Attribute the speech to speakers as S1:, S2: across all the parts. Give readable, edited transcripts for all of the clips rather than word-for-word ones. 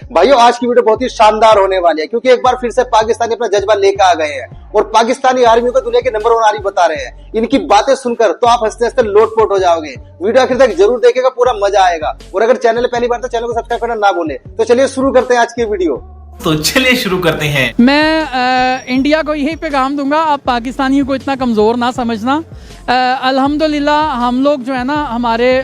S1: भाइयों आज की वीडियो बहुत ही शानदार होने वाली है क्योंकि एक बार फिर से पाकिस्तानी अपना जज्बा लेकर आ गए हैं और पाकिस्तानी आर्मी को दुनिया के नंबर 1 आर्मी बता रहे हैं। इनकी बातें सुनकर तो आप हंसते हंसते लोटपोट हो जाओगे। वीडियो आखिर तक जरूर देखेगा, पूरा मजा आएगा। और अगर चैनल पहली बार तो चैनल को सब्सक्राइब करना ना भूले। तो चलिए शुरू करते हैं आज की वीडियो।
S2: तो चलिए शुरू करते हैं।
S3: मैं इंडिया को यही पैगाम दूंगा, आप पाकिस्तानियों को इतना कमज़ोर ना समझना। अल्हम्दुलिल्लाह हम लोग जो है ना,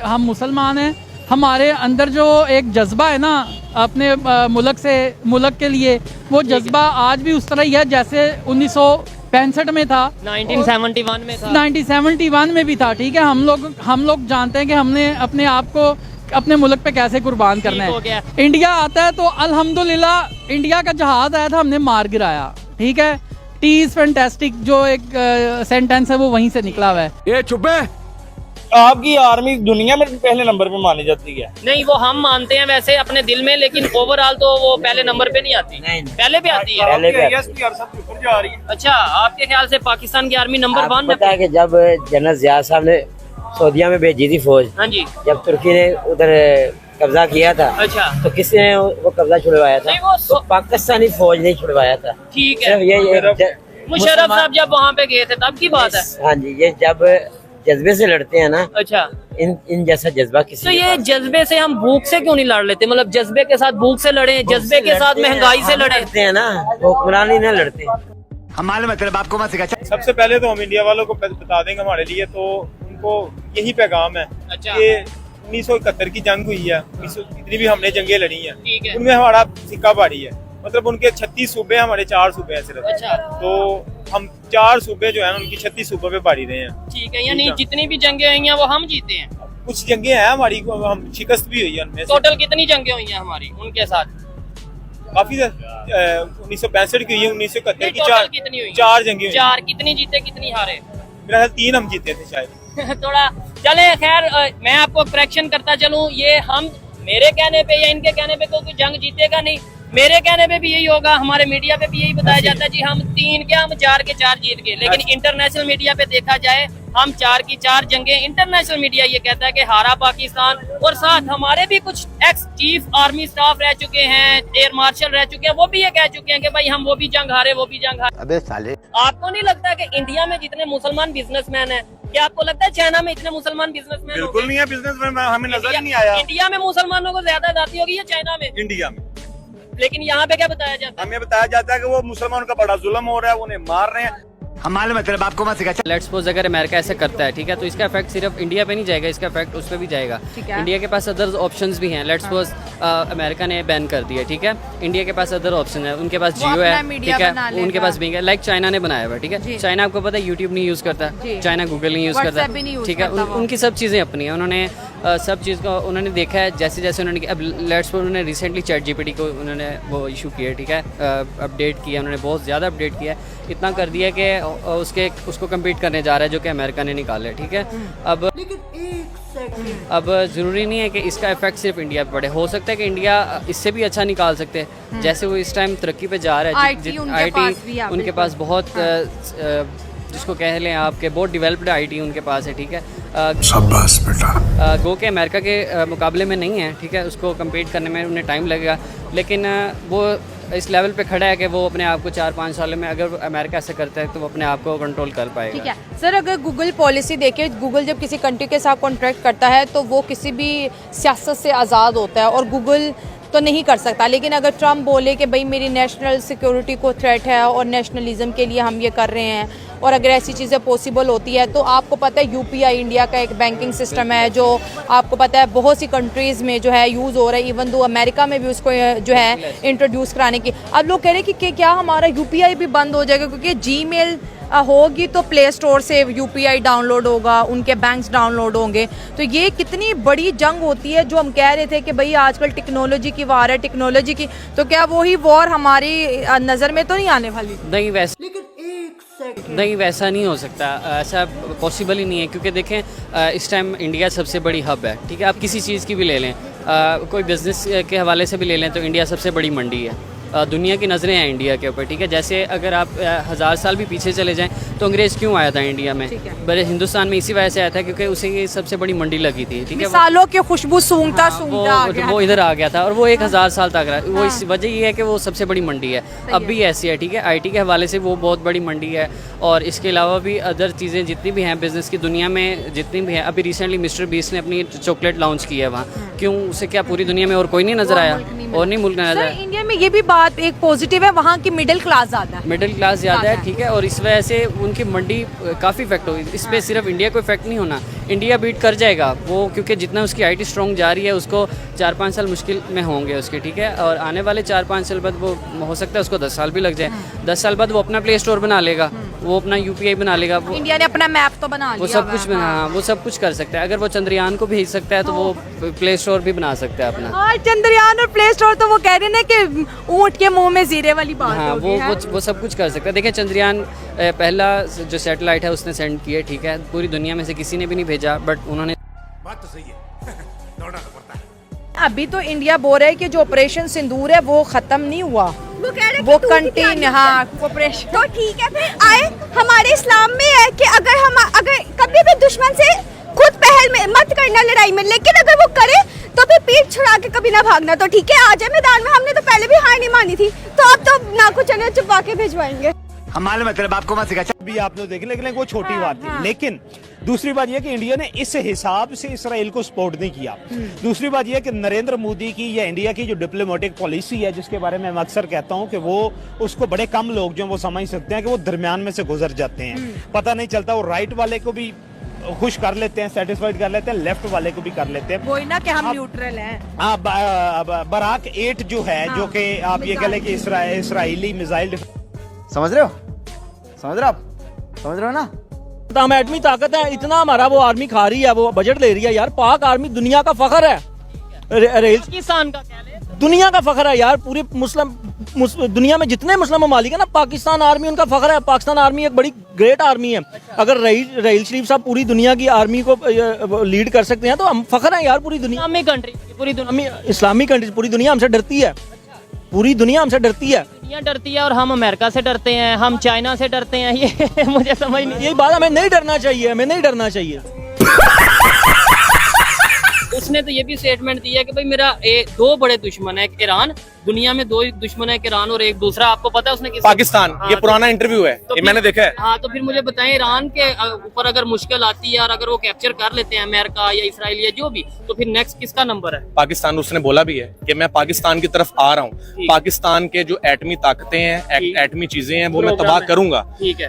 S3: हम मुसलमान हैं, हमारे अंदर जो एक जज्बा है ना अपने मुल्क के लिए, वो जज्बा आज भी उस तरह ही है जैसे 1965 में था,
S4: 1971 में था,
S3: 1971 में भी था। ठीक है, हम लोग जानते हैं कि हमने अपने आप को अपने मुल्क पे कैसे कुर्बान करना है। इंडिया आता है तो अल्हम्दुलिल्लाह इंडिया का जहाज आया था, हमने मार गिराया। ठीक है, टी इज फैंटास्टिक जो एक सेंटेंस है वो वहीं से निकला हुआ है।
S5: ये चुप है। आपकी आर्मी दुनिया में पहले नंबर पे मानी जाती है।
S4: नहीं, वो हम मानते हैं वैसे अपने दिल में, लेकिन ओवरऑल तो वो पहले नंबर पे नहीं आती। नहीं, पहले पे आती है। अच्छा, आपके ख्याल से पाकिस्तान की आर्मी नंबर 1
S6: पता है कि जब जनरल जिया साहब ने सऊदीया में भेजी थी फौज,
S4: हाँ जी,
S6: जब तुर्की ने उधर कब्जा किया था,
S4: अच्छा,
S6: तो किसने वो कब्जा छुड़वाया था? तो पाकिस्तानी फौज ने छुड़वाया था।
S4: ठीक है, मुशर्रफ साहब जब वहाँ पे गए थे तब की बात है।
S6: हाँ जी, ये जब जज्बे से लड़ते हैं ना,
S4: अच्छा,
S6: इन जैसा जज्बा किसी
S4: तो ये जज्बे से हम भूख से क्यों नहीं लड़ लेते? मतलब जज्बे के साथ भूख से लड़े, जज्बे के साथ महंगाई से लड़ते
S6: हैं ना, हुक्मरानी न लड़ते।
S2: हमारे मतलब आपको मत सिखा।
S7: सबसे पहले तो हम इंडिया वालों को बता देंगे, हमारे लिए तो उनको यही पैगाम है।
S4: अच्छा,
S7: कि 1971 की जंग हुई है, जितनी भी हमने जंगें लड़ी हैं,
S4: ठीक है,
S7: उनमें हमारा सिक्का भारी है। मतलब उनके 36 सूबे, हमारे 4 सूबे हैं सिर्फ।
S4: अच्छा,
S7: तो हम 4 सूबे जो है उनकी 36 सूबों पे भारी रहे हैं।
S4: ठीक है, यानी जितनी भी जंगें हुई हैं वो हम जीते हैं।
S7: कुछ जंगें हैं हमारी, हम शिकस्त भी हुई है उनमें।
S4: टोटल कितनी जंगें हुई हैं हमारी उनके साथ?
S7: काफी 1965 की हुई है, 1971 की
S4: कितनी हुई?
S7: 4 जंगें हुई।
S4: 4। कितनी जीते कितनी हारे?
S7: मेरा ख्याल 3 हम जीते थे शायद।
S4: थोड़ा चले, खैर मैं आपको करेक्शन करता चलूं, ये हम मेरे कहने पे या इनके कहने पे कोई जंग जीतेगा नहीं। मेरे कहने पे भी यही होगा, हमारे मीडिया पे भी यही बताया जाता है जी हम 3 क्या हम 4 के 4 जीत गए। लेकिन इंटरनेशनल मीडिया पे देखा जाए हम 4 की 4 जंगें, इंटरनेशनल मीडिया ये कहता है कि हारा पाकिस्तान। और साथ हमारे भी कुछ एक्स चीफ आर्मी स्टाफ रह चुके हैं, एयर मार्शल रह चुके हैं, वो भी ये कह चुके हैं कि भाई हम वो भी जंग हारे, वो भी जंग हारे।
S6: अबे साले,
S4: आपको नहीं लगता कि इंडिया में जितने मुसलमान बिजनेसमैन हैं, क्या आपको लगता है चाइना में इतने मुसलमान बिजनेसमैन?
S7: बिल्कुल नहीं है बिजनेसमैन, हमें नजर ही नहीं आया।
S4: इंडिया में मुसलमानों को ज्यादा आजादी होगी या चाइना में?
S7: इंडिया में।
S4: लेकिन यहाँ पे क्या बताया जाता है?
S7: हमें बताया जाता है कि वो मुसलमानों का बड़ा जुल्म हो रहा है, उन्हें मार रहे हैं।
S2: हमारे मतलब आपको मत सिखा।
S8: लेट्स सपोज अगर अमेरिका ऐसा करता है, ठीक है, तो इसका इफेक्ट सिर्फ इंडिया पे नहीं जाएगा, इसका इफेक्ट उस पर भी जाएगा। इंडिया के पास अदर ऑप्शंस भी हैं। लेट्स सपोज अमेरिका ने बैन कर दिया, ठीक है, इंडिया के पास अदर ऑप्शन है, उनके पास जियो है, ठीक है, उनके पास भी है, लाइक चाइना ने बनाया हुआ, ठीक है। चाइना आपको पता है यूट्यूब नहीं यूज़ करता, चाइना गूगल नहीं यूज़ करता, ठीक है, उनकी सब चीज़ें अपनी हैं। उन्होंने सब चीज़ को उन्होंने देखा है, जैसे जैसे उन्होंने अब लेट्स सपोज उन्होंने रिसेंटली चैट जीपीटी को उन्होंने वो इशू किया, ठीक है, अपडेट किया, उन्होंने बहुत ज़्यादा अपडेट किया, इतना कर दिया कि उसको कम्पीट करने जा रहा है जो कि अमेरिका ने निकाला है, ठीक है। अब ज़रूरी नहीं है कि इसका इफेक्ट सिर्फ इंडिया पे पड़े, हो सकता है कि इंडिया इससे भी अच्छा निकाल सकते हैं, जैसे वो इस टाइम तरक्की पे जा रहा है। आईटी उनके पास बहुत जिसको कह लें आपके बहुत डेवलप्ड आईटी उनके पास है, ठीक है।
S5: शाबाश बेटा।
S8: गो के अमेरिका के मुकाबले में नहीं है, ठीक है, उसको कम्पीट करने में उन्हें टाइम लगेगा, लेकिन वो इस लेवल पे खड़ा है कि वो अपने आप को 4-5 सालों में अगर अमेरिका ऐसे करता है तो वो अपने आप को कंट्रोल कर पाएगा।
S9: ठीक है सर, अगर गूगल पॉलिसी देखे, गूगल जब किसी कंट्री के साथ कॉन्ट्रैक्ट करता है तो वो किसी भी सियासत से आज़ाद होता है और गूगल तो नहीं कर सकता। लेकिन अगर ट्रम्प बोले कि भाई मेरी नेशनल सिक्योरिटी को थ्रेट है और नेशनलिज्म के लिए हम ये कर रहे हैं, और अगर ऐसी चीज़ें पॉसिबल होती है, तो आपको पता है यूपीआई इंडिया का एक बैंकिंग सिस्टम है जो आपको पता है बहुत सी कंट्रीज़ में जो है यूज़ हो रहा है, इवन दो अमेरिका में भी उसको जो है इंट्रोड्यूस कराने की। अब लोग कह रहे हैं कि क्या हमारा यूपीआई भी बंद हो जाएगा, क्योंकि जीमेल होगी तो प्ले स्टोर से यूपीआई डाउनलोड होगा, उनके बैंक्स डाउनलोड होंगे। तो ये कितनी बड़ी जंग होती है जो हम कह रहे थे कि भाई आजकल टेक्नोलॉजी की वार है, टेक्नोलॉजी की, तो क्या वही वॉर हमारी नज़र में तो नहीं आने वाली?
S8: नहीं, वैसा नहीं हो सकता, ऐसा पॉसिबल ही नहीं है, क्योंकि देखें इस टाइम इंडिया सबसे बड़ी हब है, ठीक है। आप किसी चीज़ की भी ले लें, कोई बिज़नेस के हवाले से भी ले लें तो इंडिया सबसे बड़ी मंडी है, दुनिया की नज़रें हैं इंडिया के ऊपर, ठीक है। जैसे अगर आप 1000 साल भी पीछे चले जाएं तो अंग्रेज़ क्यों आया था इंडिया में, बड़े हिंदुस्तान में इसी वजह से आया था क्योंकि उसे ये सबसे बड़ी मंडी लगी थी, ठीक है।
S9: सालों की खुशबू सूंघता सूंघता आ गया।
S8: वो इधर आ गया था और वो 1000 साल तक रहा। वो इस वजह ये है कि वो सबसे बड़ी मंडी है, अब भी ऐसी है, ठीक है। आईटी के हवाले से वो बहुत बड़ी मंडी है और इसके अलावा भी अदर चीज़ें जितनी भी हैं बिज़नेस की दुनिया में जितनी भी हैं। अभी रिसेंटली मिस्टर बीस्ट ने अपनी चॉकलेट लॉन्च की है वहाँ, क्यों, उसे क्या पूरी दुनिया में और कोई नहीं नज़र आया और नहीं मुल्क नजर आया।
S9: इंडिया में ये भी बात एक पॉजिटिव है, वहाँ की मिडिल क्लास ज़्यादा है,
S8: मिडिल क्लास ज़्यादा है, ठीक है। और इस वजह से उनकी मंडी काफ़ी इफेक्ट होगी। इस पर सिर्फ इंडिया को इफेक्ट नहीं होना, इंडिया बीट कर जाएगा वो, क्योंकि जितना उसकी आईटी स्ट्रॉन्ग जा रही है उसको 4-5 साल मुश्किल में होंगे उसके, ठीक है। और आने वाले 4-5 साल बाद वो हो सकता है उसको 10 साल भी लग जाए। 10 साल बाद वो अपना प्ले स्टोर बना लेगा, वो अपना यूपीआई बना लेगा, वो
S9: इंडिया ने अपना मैप तो बना लिया,
S8: वो सब कुछ हाँ, वो सब कुछ कर सकता है। अगर वो चंद्रयान को भेज सकता है तो वो प्ले स्टोर भी बना सकता है अपना।
S9: हाँ, चंद्रयान और प्ले स्टोर तो वो कह रहे हैं कि ऊँट के मुंह में जीरे वाली बात
S8: हाँ,
S9: होगी,
S8: वो सब कुछ कर सकता है। देखिए चंद्रयान पहला जो सैटेलाइट है उसने सेंड किया, ठीक है। पूरी दुनिया में से किसी ने भी नहीं भेजा, बट उन्होंने
S2: बात तो सही है दौड़ना तो पड़ता है।
S9: अभी तो इंडिया बोल रहा है कि जो ऑपरेशन सिंदूर है वो खत्म नहीं हुआ,
S10: वो कह रहे
S9: वो कंटिन्यू, हाँ ऑपरेशन
S10: तो ठीक है। फिर आए हमारे इस्लाम में है कि अगर कभी भी दुश्मन से खुद पहल में मत करना लड़ाई में, लेकिन अगर वो करे तो फिर पीठ छुड़ा के कभी ना भागना। तो ठीक है, आ जाए मैदान में, हमने तो पहले भी हार नहीं मानी थी, तो अब तो ना कुछ चने छुपा के भिजवाएंगे।
S2: हम मालूम है तेरे बाप को मत सिखा।
S5: भी आप लोग देखें, लेकिन वो छोटी बात थी। लेकिन दूसरी बात यह कि इंडिया ने इस हिसाब से इसराइल को सपोर्ट नहीं किया। दूसरी बात यह कि नरेंद्र मोदी की या इंडिया की जो डिप्लोमेटिक पॉलिसी है, जिसके बारे में मैं अक्सर कहता हूं कि वो उसको बड़े कम लोग जो वो समझ सकते हैं कि वो दरमियान में से गुजर जाते हैं, पता नहीं चलता। वो राइट वाले को भी खुश कर लेते हैं, सेटिस्फाइड कर लेते हैं, लेफ्ट वाले को भी कर लेते हैं।
S9: वही ना कि हम न्यूट्रल हैं।
S5: बराक 8 जो है, जो कि आप ये कह लें कि इसराइली मिसाइल,
S1: समझ रहे हो, समझ रहे हो ना।
S11: हम एटमी ताकत है, इतना हमारा वो आर्मी खा रही है, वो बजट ले रही है यार। पाक आर्मी दुनिया का फखर है,
S4: पाकिस्तान का
S11: दुनिया का फखर है यार। पूरी दुनिया में जितने मुस्लिम ममालिक है ना, पाकिस्तान आर्मी उनका फखर है। पाकिस्तान आर्मी एक बड़ी ग्रेट आर्मी है। अगर रहील शरीफ साहब पूरी दुनिया की आर्मी को लीड कर सकते हैं तो हम फखर है यार। पूरी दुनिया इस्लामिक कंट्री, पूरी दुनिया हमसे डरती है, पूरी दुनिया हमसे डरती है।
S4: दुनिया डरती है और हम अमेरिका से डरते हैं, हम चाइना से डरते हैं। ये मुझे समझ नहीं,
S11: यही बात, हमें नहीं डरना चाहिए, हमें नहीं डरना चाहिए।
S4: उसने तो ये भी स्टेटमेंट दिया कि भाई मेरा 2 बड़े दुश्मन है, एक ईरान, दुनिया में 2 दुश्मन है, ईरान और एक दूसरा, आपको पता है उसने किस
S7: पाकिस्तान। ये पुराना इंटरव्यू है, ये मैंने देखा है।
S4: हाँ, तो फिर मुझे बताएं, ईरान के ऊपर अगर मुश्किल आती है और अगर वो कैप्चर कर लेते हैं अमेरिका या इसराइल या जो भी, तो फिर नेक्स्ट किसका नंबर है?
S7: पाकिस्तान। उसने बोला भी है कि मैं पाकिस्तान की तरफ आ रहा हूँ, पाकिस्तान के जो एटमी ताकतें हैं, एटमी चीजें हैं, वो मैं तबाह करूंगा।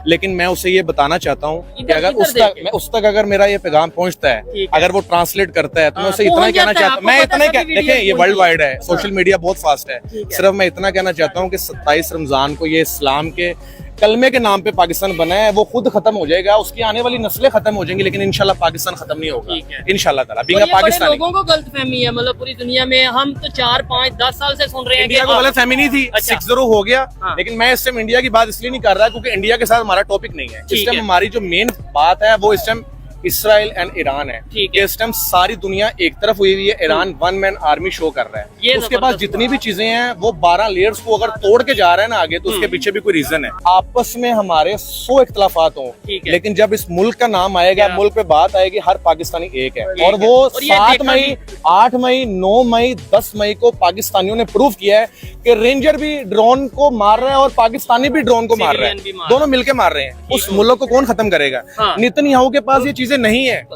S7: लेकिन मैं उसे ये बताना चाहता हूँ कि अगर उस तक अगर मेरा ये पैगाम पहुँचता है, अगर वो ट्रांसलेट करता है, तो मैं उसे इतना कहना चाहता हूँ। मैं इतना देखिए, ये वर्ल्ड वाइड है, सोशल मीडिया बहुत फास्ट है। सिर्फ मैं इतना कहना चाहता हूँ कि 27 रमजान को ये इस्लाम के कलमे के नाम पे पाकिस्तान बना है, वो खुद खत्म हो जाएगा, उसकी आने वाली नस्लें खत्म हो जाएंगी, लेकिन इंशाल्लाह पाकिस्तान खत्म नहीं होगा इंशाल्लाह ताला। बीइंग अ पाकिस्तानी,
S4: लोगों को गलतफहमी है, मतलब पूरी दुनिया में हम तो 4, 5, 10 साल से सुन रहे हैं।
S7: इंडिया को गलतफहमी नहीं थी, 6-0 हो गया। लेकिन मैं इस टाइम इंडिया की बात इसलिए नहीं कर रहा क्योंकि इंडिया के साथ हमारा टॉपिक नहीं है। इस टाइम हमारी जो मेन बात है वो इस टाइम इसराइल एंड ईरान है। इस टाइम सारी दुनिया एक तरफ हुई हुई है, ईरान 1 मैन आर्मी शो कर रहा है। उसके पास जितनी भी चीजें हैं वो 12 लेयर्स को अगर तोड़ के जा रहा है ना आगे, तो उसके पीछे भी कोई रीजन है। आपस में हमारे 100 इख्तलाफात हो, लेकिन जब इस मुल्क का नाम आएगा, मुल्क पे बात आएगी, हर पाकिस्तानी एक है। और वो 7 मई, 8 मई, 9 मई, 10 मई को पाकिस्तानियों ने प्रूव किया है कि रेंजर भी ड्रोन को मार रहा है और पाकिस्तानी भी ड्रोन को मार रहा है, दोनों मिलकर मार रहे हैं। उस मुल्क को कौन खत्म करेगा? नेतन्याहू के पास ये चीजें नहीं है।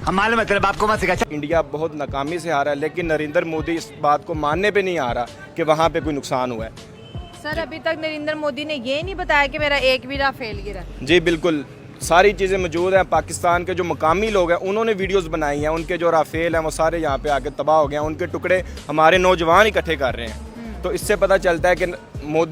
S2: हम मालूम है तेरे बाप को मत सिखा।
S12: इंडिया बहुत नाकामी से हारा है, लेकिन नरेंद्र मोदी इस बात को मानने पे नहीं आ रहा कि वहाँ पे कोई नुकसान हुआ है।
S9: सर, अभी तक नरेंद्र मोदी ने ये नहीं बताया कि मेरा एक भी राफेल गिरा।
S12: जी बिल्कुल, सारी चीज़ें मौजूद हैं। पाकिस्तान के जो मकामी लोग हैं उन्होंने वीडियोस बनाई हैं, उनके जो राफेल हैं वो सारे यहाँ पे आके तबाह हो गए हैं, उनके टुकड़े हमारे नौजवान इकट्ठे कर रहे हैं। तो इससे पता चलता है कि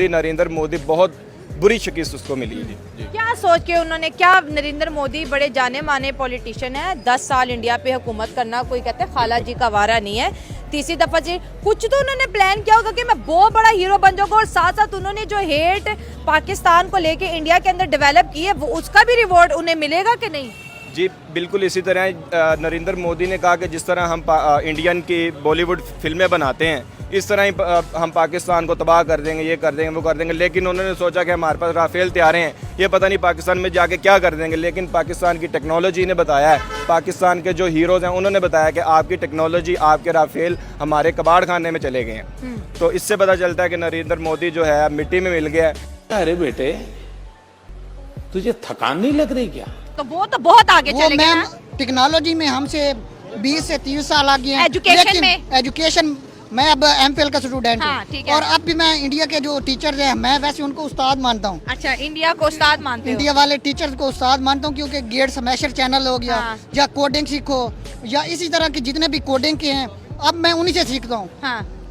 S12: नरेंद्र मोदी बहुत बुरी शिकस्त उसको मिली है। जी,
S9: क्या सोच के उन्होंने, क्या नरेंद्र मोदी बड़े जाने माने पॉलिटिशियन है, 10 साल इंडिया पे हुकूमत करना कोई कहते हैं खाला जी का वारा नहीं है। तीसरी दफा जी कुछ तो उन्होंने प्लान किया होगा कि मैं बहुत बड़ा हीरो बन जाऊंगा, और साथ साथ उन्होंने जो हेट पाकिस्तान को लेके इंडिया के अंदर डेवलप की है, वो उसका भी रिवॉर्ड उन्हें मिलेगा कि नहीं?
S12: जी बिल्कुल इसी तरह नरेंद्र मोदी ने कहा कि जिस तरह हम इंडियन की बॉलीवुड फिल्में बनाते हैं, इस तरह ही हम पाकिस्तान को तबाह कर देंगे, ये कर देंगे, वो कर देंगे। लेकिन उन्होंने सोचा कि हमारे पास राफेल तैयारे हैं, ये पता नहीं पाकिस्तान में जाके क्या कर देंगे। लेकिन पाकिस्तान की टेक्नोलॉजी ने बताया है, पाकिस्तान के जो हीरोज़ हैं उन्होंने बताया कि आपकी टेक्नोलॉजी, आपके राफेल हमारे कबाड़ खाने में चले गए हैं। तो इससे पता चलता है कि नरेंद्र मोदी जो है मिट्टी में मिल गया है।
S13: अरे बेटे, तुझे थकान नहीं लग रही क्या?
S9: तो वो तो बहुत आगे चले गए ना।
S14: टेक्नोलॉजी में हमसे 20 से 30 साल आगे हैं। एजुकेशन मैं अब एमफिल का स्टूडेंट हूँ और अब भी मैं इंडिया के जो टीचर्स हैं मैं वैसे उनको उस्ताद मानता हूँ।
S9: अच्छा, इंडिया को उस्ताद मानते हो?
S14: इंडिया वाले टीचर्स को उस्ताद मानता हूँ क्योंकि गेट स्मैशर चैनल हो गया या कोडिंग सीखो या इसी तरह के जितने भी कोडिंग के हैं अब मैं उन्हीं से सीखता हूँ।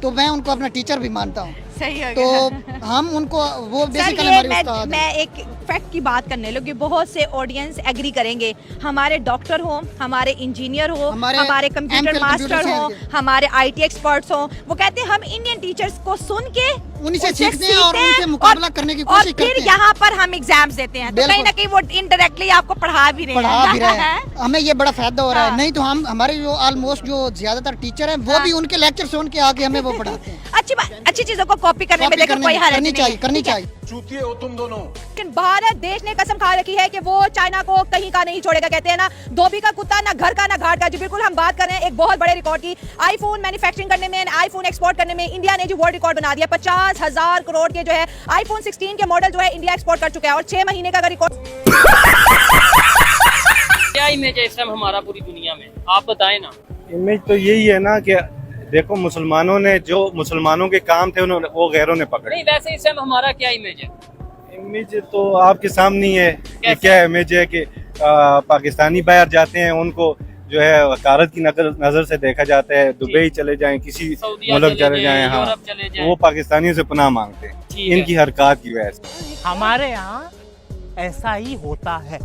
S14: तो मैं उनको अपना टीचर भी मानता हूँ।
S9: सही है।
S14: तो हम उनको वो बेसिकली हमारे उस्ताद हैं।
S9: मैं एक फैक्ट की बात करने लगी, बहुत से ऑडियंस एग्री करेंगे। हमारे डॉक्टर हो, हमारे इंजीनियर हो, हमारे कंप्यूटर मास्टर हो, हमारे IT एक्सपर्ट्स हो, वो कहते हैं हम इंडियन टीचर्स को सुन के
S14: उन्हीं से सीखते हैं और उनसे मुकाबला करने की कोशिश करते हैं।
S9: और फिर यहाँ पर हम एग्जाम्स देते हैं, तो कहीं ना कहीं वो इनडायरेक्टली आपको पढ़ा भी रहे हैं।
S14: हमें ये बड़ा फायदा हो रहा है। नहीं तो हम हमारे जो ऑलमोस्ट जो ज्यादातर टीचर हैं वो भी उनके लेक्चर सुन के आके हमें वो पढ़ाते हैं।
S9: अच्छी चीजों को कॉपी करने में देखो कोई हर्ज नहीं है।
S14: करनी चाहिए।
S13: चूतिए हो तुम दोनों।
S9: लेकिन भारत देश ने कसम खा रखी है कि वो चाइना को कहीं का नहीं छोड़ेगा। कहते हैं ना, धोबी का कुत्ता ना घर का ना घाट का। जी बिल्कुल, हम बात कर रहे हैं एक बहुत बड़े रिकॉर्ड की। आईफोन मैन्युफैक्चरिंग करने में, आईफोन एक्सपोर्ट करने में इंडिया ने जो वर्ल्ड रिकॉर्ड बना दिया। 50,000 करोड़ के जो है आईफोन 16 के मॉडल जो है इंडिया एक्सपोर्ट कर चुका है और 6 महीने का रिकॉर्ड।
S4: क्या इमेज है इस टाइम हमारा पूरी दुनिया में, आप बताएं ना।
S5: इमेज तो यही है ना कि देखो मुसलमानों ने जो मुसलमानों के काम थे उन्होंने वो गैरों ने पकड़े।
S4: नहीं, वैसे इस टाइम हमारा क्या इमेज है?
S5: इमेज तो आपके सामने ही है कि क्या इमेज है कि पाकिस्तानी बाहर जाते हैं उनको जो है वकालत की नजर से देखा जाता है। दुबई चले जाएं, किसी मुल्क चले जाएं, हाँ, वो पाकिस्तानियों से पनाह मांगते हैं इनकी हरकत की वजह से।
S11: हमारे यहाँ ऐसा ही होता है।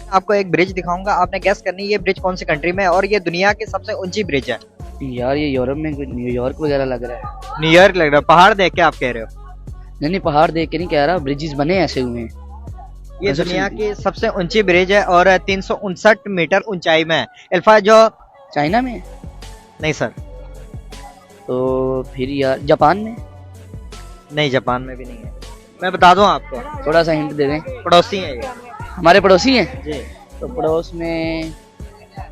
S6: आपको एक ब्रिज दिखाऊंगा, आपने गैस करनी ये ब्रिज कौन सी कंट्री में है और ये दुनिया की सबसे ऊंची ब्रिज है।
S8: यार ये यूरोप में न्यूयॉर्क वगैरह लग रहा है।
S6: न्यूयॉर्क लग रहा है? पहाड़ देख के आप कह रहे हो?
S8: नहीं, पहाड़ देख के नहीं कह रहा, ब्रिजेस बने ऐसे हुए हैं।
S6: ये दुनिया की सबसे ऊंची ब्रिज है और 359 मीटर ऊंचाई में है। अल्फा जो
S8: चाइना में?
S6: नहीं सर।
S8: तो फिर यार जापान में?
S6: नहीं, जापान में भी नहीं है। मैं बता दूं आपको,
S8: थोड़ा सा हिंट दे दें।
S6: पड़ोसी है ये।
S8: हमारे पड़ोसी हैं
S6: जी।
S8: तो पड़ोस में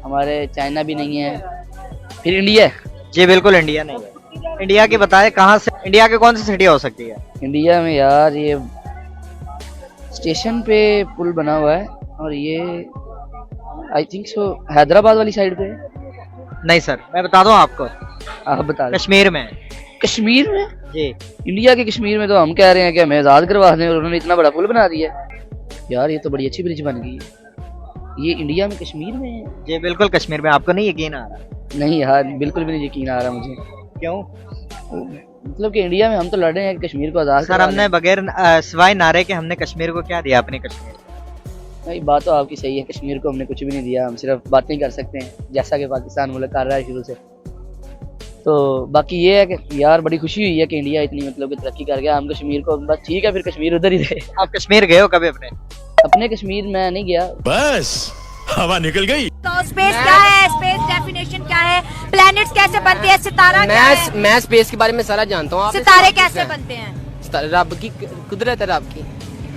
S8: हमारे चाइना भी नहीं है, फिर इंडिया है?
S6: जी बिल्कुल, इंडिया नहीं है। इंडिया की बताए कहाँ से, इंडिया के कौन सी सिटी हो सकती है?
S8: इंडिया में यार ये स्टेशन पे पुल बना हुआ है और ये आई थिंक सो हैदराबाद वाली साइड पे।
S6: नहीं सर, मैं बता दूं आपको,
S8: आप बता दें।
S6: कश्मीर में।
S8: कश्मीर में?
S6: जी।
S8: इंडिया के कश्मीर में तो हम कह रहे हैं कि हमें आजाद करवा दें और उन्होंने इतना बड़ा पुल बना दिया। यार ये तो बड़ी अच्छी ब्रिज बन गई है। ये इंडिया में कश्मीर में है?
S6: जी बिल्कुल कश्मीर में। आपको नहीं यकीन आ रहा?
S8: नहीं यार, बिल्कुल भी नहीं यकीन आ रहा मुझे।
S6: क्यों?
S8: मतलब कि इंडिया में हम तो लड़ रहे हैं कि कश्मीर को आजाद
S6: सर, हमने बगैर सिवाय नारे के हमने कश्मीर को क्या दिया? अपने कश्मीर।
S8: नहीं, बात तो आपकी सही है, कश्मीर को हमने कुछ भी नहीं दिया, हम सिर्फ बातें कर सकते हैं जैसा कि पाकिस्तान मुल्क कर रहा है शुरू से। तो बाकी ये है कि यार बड़ी खुशी हुई है कि इंडिया इतनी मतलब कि तरक्की कर गया। हम कश्मीर को बस ठीक है, फिर कश्मीर उधर ही रहे।
S6: आप कश्मीर गए हो कभी?
S8: अपने कश्मीर में नहीं गया।
S2: बस हवा निकल गई।
S9: तो स्पेस क्या है, स्पेस डेफिनेशन क्या है, प्लैनेट्स कैसे बनते हैं, सितारा क्या है?
S8: मैं स्पेस के बारे में सारा जानता हूँ।
S9: सितारे कैसे बनते हैं?
S8: रब की कुदरत है, रब की,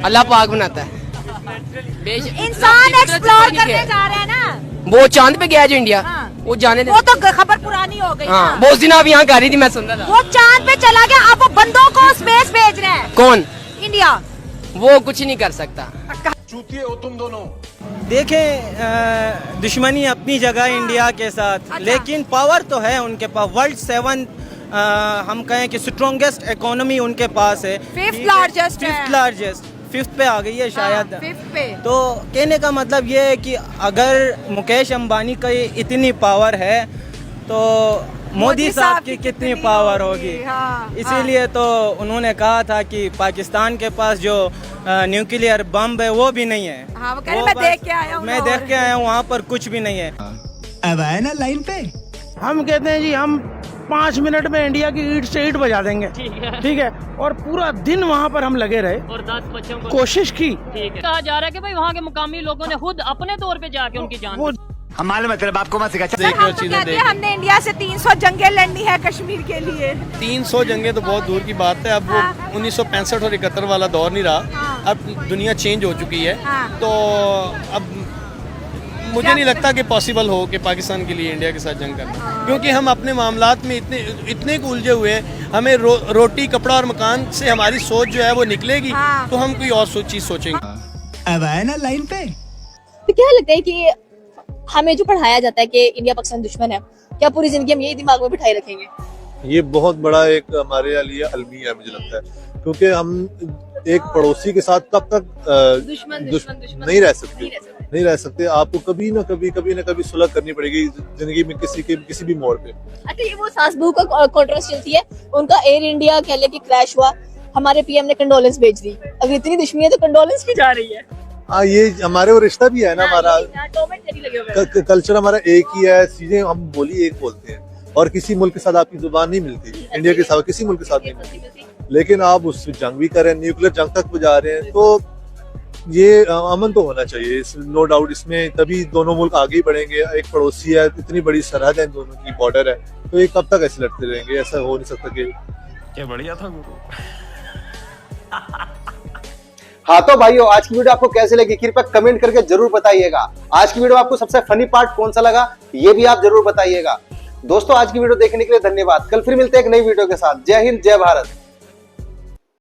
S8: अल्लाह पाक बनाता है।
S9: इंसान एक्सप्लोर करने जा रहे हैं ना।
S8: वो चांद पे गया जो इंडिया, वो जाने
S9: वो तो खबर पुरानी हो गई।
S8: हाँ, वो उस दिन आप यहाँ कर रही थी, मैं सुन रहा था।
S9: वो चांद पे चला गया, अब वो बंदों को स्पेस भेज रहे हैं।
S8: कौन?
S9: इंडिया।
S8: वो कुछ नहीं कर सकता।
S13: चूतिए हो तुम दोनों।
S11: देखें, दुश्मनी अपनी जगह इंडिया के साथ, लेकिन पावर तो है उनके पास। वर्ल्ड 7 हम कहें कि स्ट्रॉन्गेस्ट इकोनॉमी उनके पास है।
S9: फिफ्थ लार्जेस्ट,
S11: फिफ्थ पे आ गई है शायद।
S9: फिफ्थ पे।
S11: तो कहने का मतलब ये है कि अगर मुकेश अंबानी का इतनी पावर है तो मोदी साहब की कितनी पावर होगी। इसीलिए तो उन्होंने कहा था कि पाकिस्तान के पास जो न्यूक्लियर बम है वो भी नहीं है।
S9: हाँ, वो मैं देख के आया हूँ।
S11: मैं देख के आया हूँ, वहाँ पर कुछ भी नहीं है।
S2: अब आए ना लाइन पे।
S14: हम कहते हैं जी हम 5 मिनट में इंडिया की ईंट से ईंट बजा देंगे। ठीक है। और पूरा दिन वहाँ पर हम लगे रहे
S4: और 10 बच्चों को
S14: कोशिश की।
S4: कहा जा रहा है कि भाई वहाँ के मुकामी लोगों ने खुद अपने तौर पे जाके उनकी जान।
S2: हमारे मतलब आपको मत सिखा।
S10: सर, हम तो कहते हैं हमने इंडिया से 300 जंगें लड़नी है कश्मीर के लिए।
S7: 300 जंगें तो बहुत दूर की बात है। अब वो 1965 और 71 वाला दौर नहीं रहा। अब दुनिया चेंज हो चुकी है। तो अब मुझे नहीं लगता कि पॉसिबल हो कि पाकिस्तान के लिए इंडिया के साथ जंग करना, क्योंकि हम अपने मामलात में इतने उलझे हुए हैं। हमें रोटी कपड़ा और मकान से हमारी सोच जो है वो निकलेगी तो हम कोई और चीज सोचेंगे।
S2: अब आए ना लाइन पे।
S10: तो क्या लगता है कि हमें जो पढ़ाया जाता है कि इंडिया पाकिस्तान दुश्मन है, क्या पूरी जिंदगी हम यही दिमाग में बिठाए रखेंगे?
S15: ये बहुत बड़ा एक हमारे लिए अलमिया है, मुझे लगता है, क्योंकि हम एक पड़ोसी के साथ कब तक दुश्मन नहीं रह सकते। आपको कभी ना कभी सुलह करनी पड़ेगी जिंदगी में किसी भी मोड़ पे।
S10: अच्छा, ये वो सास बहू का कॉन्ट्रास्ट चलती है, उनका एयर इंडिया कह ले कि क्रैश हुआ, हमारे पीएम ने कंडोलेंस भेज दी। अगर इतनी दुश्मनी है तो कंडोलेंस भी जा रही है।
S15: हाँ, ये हमारे वो रिश्ता भी है ना, हमारा कल्चर हमारा एक ही है, चीजें हम बोली एक बोलते हैं, और किसी मुल्क के साथ आपकी जुबान नहीं मिलती, इंडिया के साथ किसी मुल्क के साथ नहीं मिलती। लेकिन आप उससे जंग भी कर रहे हैं, न्यूक्लियर जंग तक जा रहे हैं, तो ये अमन तो होना चाहिए, नो डाउट। इसमें तभी दोनों मुल्क आगे बढ़ेंगे। एक पड़ोसी है, इतनी बड़ी सरहद है, दोनों की बॉर्डर है, तो ये कब तक ऐसे लड़ते रहेंगे? ऐसा हो नहीं सकता। कि
S2: क्या बढ़िया था गुरु।
S1: हाँ तो भाइयों, आज की वीडियो आपको कैसे लगी कृपया कमेंट करके जरूर बताइएगा। आज की वीडियो आपको सबसे फनी पार्ट कौन सा लगा ये भी आप जरूर बताइएगा। दोस्तों, आज की वीडियो देखने के लिए धन्यवाद। कल फिर मिलते हैं एक नई वीडियो के साथ। जय हिंद, जय भारत।